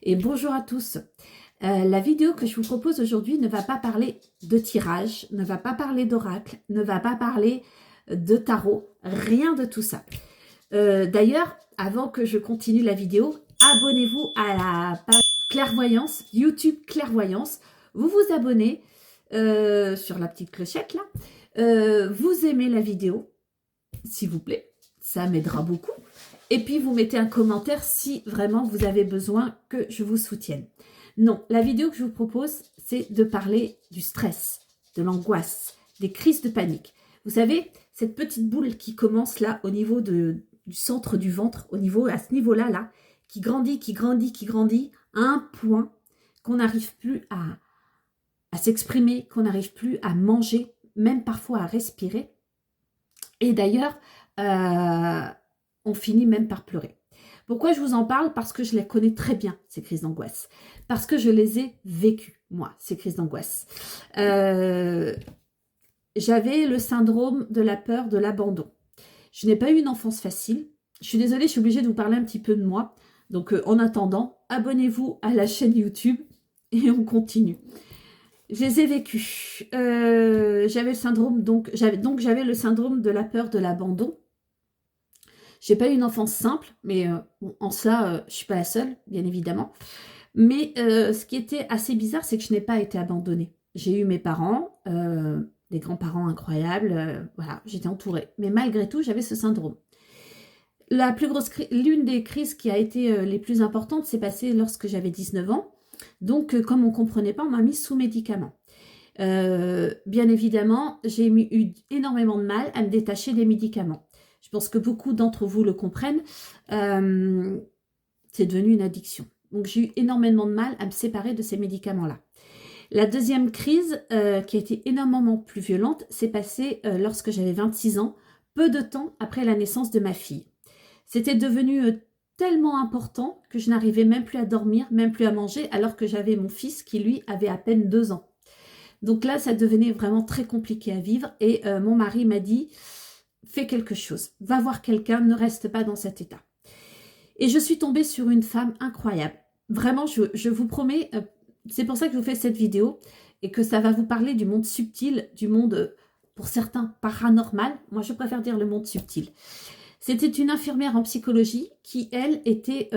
et bonjour à tous. La vidéo que je vous propose aujourd'hui ne va pas parler de tirage, ne va pas parler d'oracle, ne va pas parler de tarot, rien de tout ça. D'ailleurs, avant que je continue la vidéo, abonnez-vous à la page Clairvoyance, YouTube Clairvoyance. Vous vous abonnez sur la petite clochette là. Vous aimez la vidéo, s'il vous plaît, ça m'aidera beaucoup. Et puis, vous mettez un commentaire si vraiment vous avez besoin que je vous soutienne. Non, la vidéo que je vous propose, c'est de parler du stress, de l'angoisse, des crises de panique. Vous savez, cette petite boule qui commence là, au niveau du centre du ventre, à ce niveau-là, là, qui grandit, à un point qu'on n'arrive plus à s'exprimer, qu'on n'arrive plus à manger, même parfois à respirer. Et d'ailleurs, on finit même par pleurer. Pourquoi je vous en parle? Parce que je les connais très bien, ces crises d'angoisse. Parce que je les ai vécues, moi, ces crises d'angoisse. J'avais le syndrome de la peur de l'abandon. Je n'ai pas eu une enfance facile. Je suis désolée, je suis obligée de vous parler un petit peu de moi. Donc, en attendant, abonnez-vous à la chaîne YouTube et on continue. Je les ai vécues. J'avais le syndrome, j'avais le syndrome de la peur de l'abandon. J'ai pas eu une enfance simple, mais bon, en ça, je suis pas la seule, bien évidemment. Mais ce qui était assez bizarre, c'est que je n'ai pas été abandonnée. J'ai eu mes parents, des grands-parents incroyables, voilà, j'étais entourée. Mais malgré tout, j'avais ce syndrome. L'une des crises qui a été les plus importantes s'est passée lorsque j'avais 19 ans. Donc, comme on ne comprenait pas, on m'a mis sous médicaments. Bien évidemment, j'ai eu énormément de mal à me détacher des médicaments. Je pense que beaucoup d'entre vous le comprennent. C'est devenu une addiction. Donc, j'ai eu énormément de mal à me séparer de ces médicaments-là. La deuxième crise, qui a été énormément plus violente, s'est passée lorsque j'avais 26 ans, peu de temps après la naissance de ma fille. C'était devenu tellement important que je n'arrivais même plus à dormir, même plus à manger, alors que j'avais mon fils qui, lui, avait à peine 2 ans. Donc là, ça devenait vraiment très compliqué à vivre et mon mari m'a dit... Fais quelque chose, va voir quelqu'un, ne reste pas dans cet état. Et je suis tombée sur une femme incroyable. Vraiment, je vous promets, c'est pour ça que je vous fais cette vidéo et que ça va vous parler du monde subtil, du monde, pour certains, paranormal. Moi, je préfère dire le monde subtil. C'était une infirmière en psychologie qui, elle, était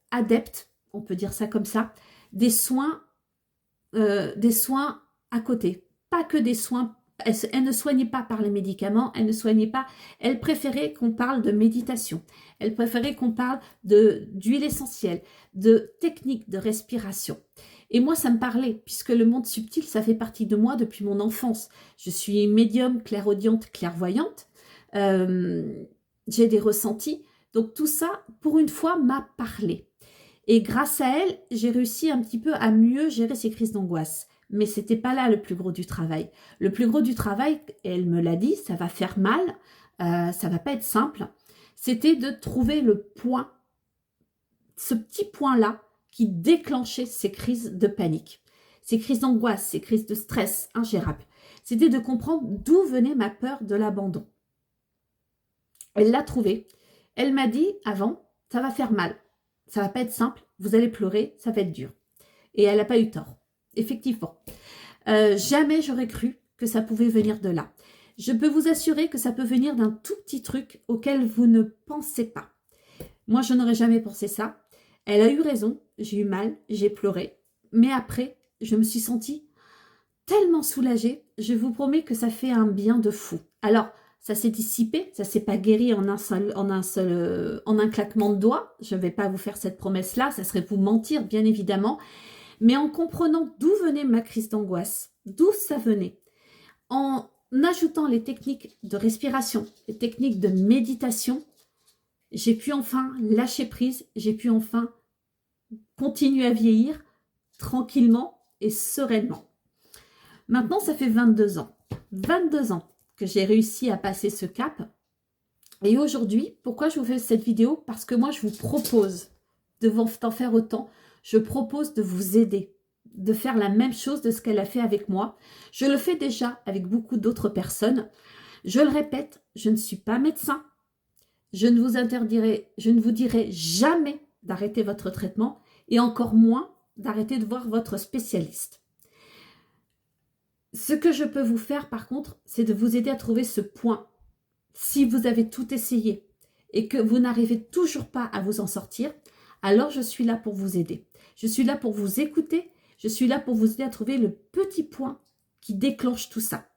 adepte, on peut dire ça comme ça, des soins à côté. Pas que des soins. Elle ne soignait pas par les médicaments, elle ne soignait pas, elle préférait qu'on parle de méditation, elle préférait qu'on parle d'huile essentielle, de techniques de respiration. Et moi, ça me parlait, puisque le monde subtil, ça fait partie de moi depuis mon enfance. Je suis médium, clairaudiente, clairvoyante, j'ai des ressentis, donc tout ça, pour une fois, m'a parlé. Et grâce à elle, j'ai réussi un petit peu à mieux gérer ces crises d'angoisse. Mais ce n'était pas là le plus gros du travail. Le plus gros du travail, elle me l'a dit, ça va faire mal, ça va pas être simple. C'était de trouver le point, ce petit point-là qui déclenchait ces crises de panique, ces crises d'angoisse, ces crises de stress ingérables. C'était de comprendre d'où venait ma peur de l'abandon. Elle l'a trouvé. Elle m'a dit avant, ça va faire mal, ça va pas être simple, vous allez pleurer, ça va être dur. Et elle n'a pas eu tort. Effectivement, jamais j'aurais cru que ça pouvait venir de là. Je peux vous assurer que ça peut venir d'un tout petit truc auquel vous ne pensez pas. Moi, je n'aurais jamais pensé ça. Elle a eu raison, j'ai eu mal, j'ai pleuré. Mais après, je me suis sentie tellement soulagée. Je vous promets que ça fait un bien de fou. Alors, ça s'est dissipé, ça s'est pas guéri en un claquement de doigts. Je ne vais pas vous faire cette promesse-là, ça serait vous mentir, bien évidemment. Mais en comprenant d'où venait ma crise d'angoisse, d'où ça venait, en ajoutant les techniques de respiration, les techniques de méditation, j'ai pu enfin lâcher prise, j'ai pu enfin continuer à vieillir tranquillement et sereinement. Maintenant, ça fait 22 ans. 22 ans que j'ai réussi à passer ce cap. Et aujourd'hui, pourquoi je vous fais cette vidéo? Parce que moi, je vous propose d'en faire autant. Je propose de vous aider, de faire la même chose de ce qu'elle a fait avec moi. Je le fais déjà avec beaucoup d'autres personnes. Je le répète, je ne suis pas médecin. Je ne vous dirai jamais d'arrêter votre traitement. et encore moins d'arrêter de voir votre spécialiste. Ce que je peux vous faire par contre, c'est de vous aider à trouver ce point. Si vous avez tout essayé et que vous n'arrivez toujours pas à vous en sortir, alors je suis là pour vous aider. Je suis là pour vous écouter, je suis là pour vous aider à trouver le petit point qui déclenche tout ça.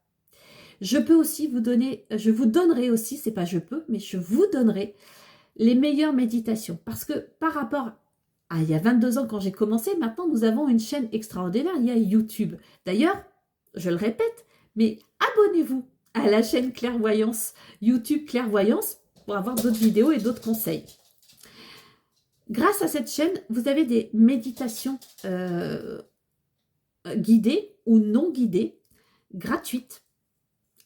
Je peux aussi vous donner, je vous donnerai aussi, c'est pas je peux, mais je vous donnerai les meilleures méditations. Parce que par rapport à il y a 22 ans quand j'ai commencé, maintenant nous avons une chaîne extraordinaire, il y a YouTube. D'ailleurs, je le répète, mais abonnez-vous à la chaîne Clairvoyance, YouTube Clairvoyance, pour avoir d'autres vidéos et d'autres conseils. Grâce à cette chaîne, vous avez des méditations guidées ou non guidées, gratuites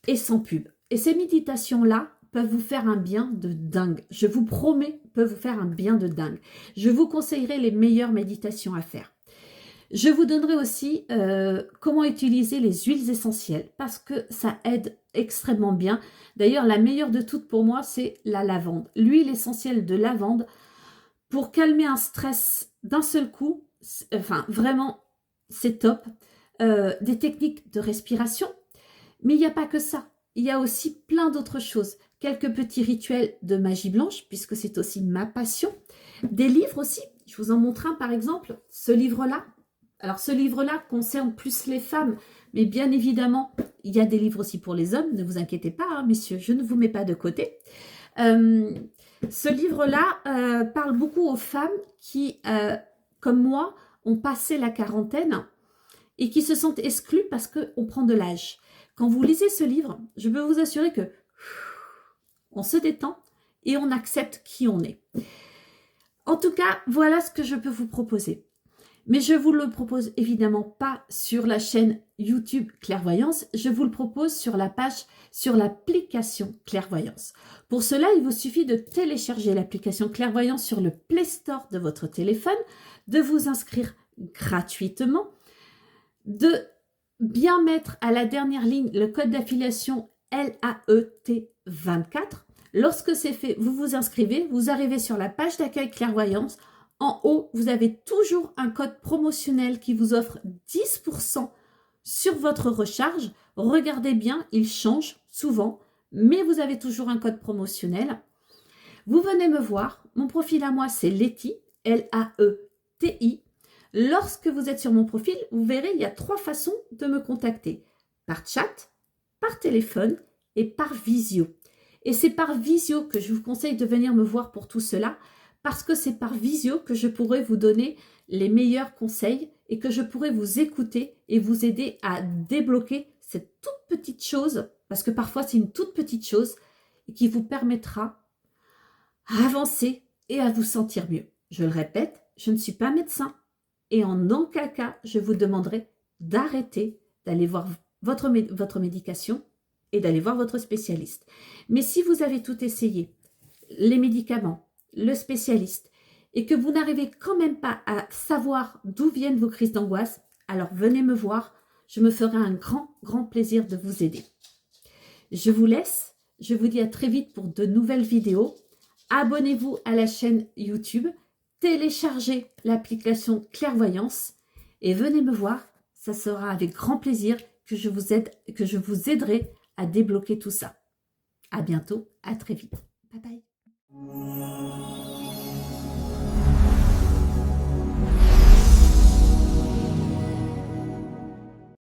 et sans pub. Et ces méditations-là peuvent vous faire un bien de dingue. Je vous promets, peuvent vous faire un bien de dingue. Je vous conseillerai les meilleures méditations à faire. Je vous donnerai aussi comment utiliser les huiles essentielles parce que ça aide extrêmement bien. D'ailleurs, la meilleure de toutes pour moi, c'est la lavande. L'huile essentielle de lavande pour calmer un stress d'un seul coup, enfin vraiment, c'est top. Des techniques de respiration, mais il n'y a pas que ça. Il y a aussi plein d'autres choses. Quelques petits rituels de magie blanche, puisque c'est aussi ma passion. Des livres aussi. Je vous en montre un par exemple. Ce livre-là. Alors ce livre-là concerne plus les femmes, mais bien évidemment, il y a des livres aussi pour les hommes. Ne vous inquiétez pas, hein, messieurs, je ne vous mets pas de côté. Ce livre-là parle beaucoup aux femmes qui, comme moi, ont passé la quarantaine et qui se sentent exclues parce qu'on prend de l'âge. Quand vous lisez ce livre, je peux vous assurer que on se détend et on accepte qui on est. En tout cas, voilà ce que je peux vous proposer. Mais je ne vous le propose évidemment pas sur la chaîne YouTube Clairvoyance, je vous le propose sur la page, sur l'application Clairvoyance. Pour cela, il vous suffit de télécharger l'application Clairvoyance sur le Play Store de votre téléphone, de vous inscrire gratuitement, de bien mettre à la dernière ligne le code d'affiliation LAET24. Lorsque c'est fait, vous vous inscrivez, vous arrivez sur la page d'accueil Clairvoyance. En haut, vous avez toujours un code promotionnel qui vous offre 10% sur votre recharge. Regardez bien, il change souvent, mais vous avez toujours un code promotionnel. Vous venez me voir. Mon profil à moi, c'est Leti, L-A-E-T-I. Lorsque vous êtes sur mon profil, vous verrez, il y a 3 façons de me contacter. Par chat, par téléphone et par visio. Et c'est par visio que je vous conseille de venir me voir pour tout cela, parce que c'est par visio que je pourrai vous donner les meilleurs conseils et que je pourrai vous écouter et vous aider à débloquer cette toute petite chose, parce que parfois c'est une toute petite chose, et qui vous permettra à avancer et à vous sentir mieux. Je le répète, je ne suis pas médecin. Et en aucun cas, je vous demanderai d'arrêter d'aller voir votre médication et d'aller voir votre spécialiste. Mais si vous avez tout essayé, les médicaments, le spécialiste, et que vous n'arrivez quand même pas à savoir d'où viennent vos crises d'angoisse, alors venez me voir, je me ferai un grand plaisir de vous aider. Je vous laisse, je vous dis à très vite pour de nouvelles vidéos. Abonnez-vous à la chaîne YouTube, téléchargez l'application Clairvoyance et venez me voir. Ça sera avec grand plaisir que je vous aiderai à débloquer tout ça. À bientôt, à très vite. Bye bye.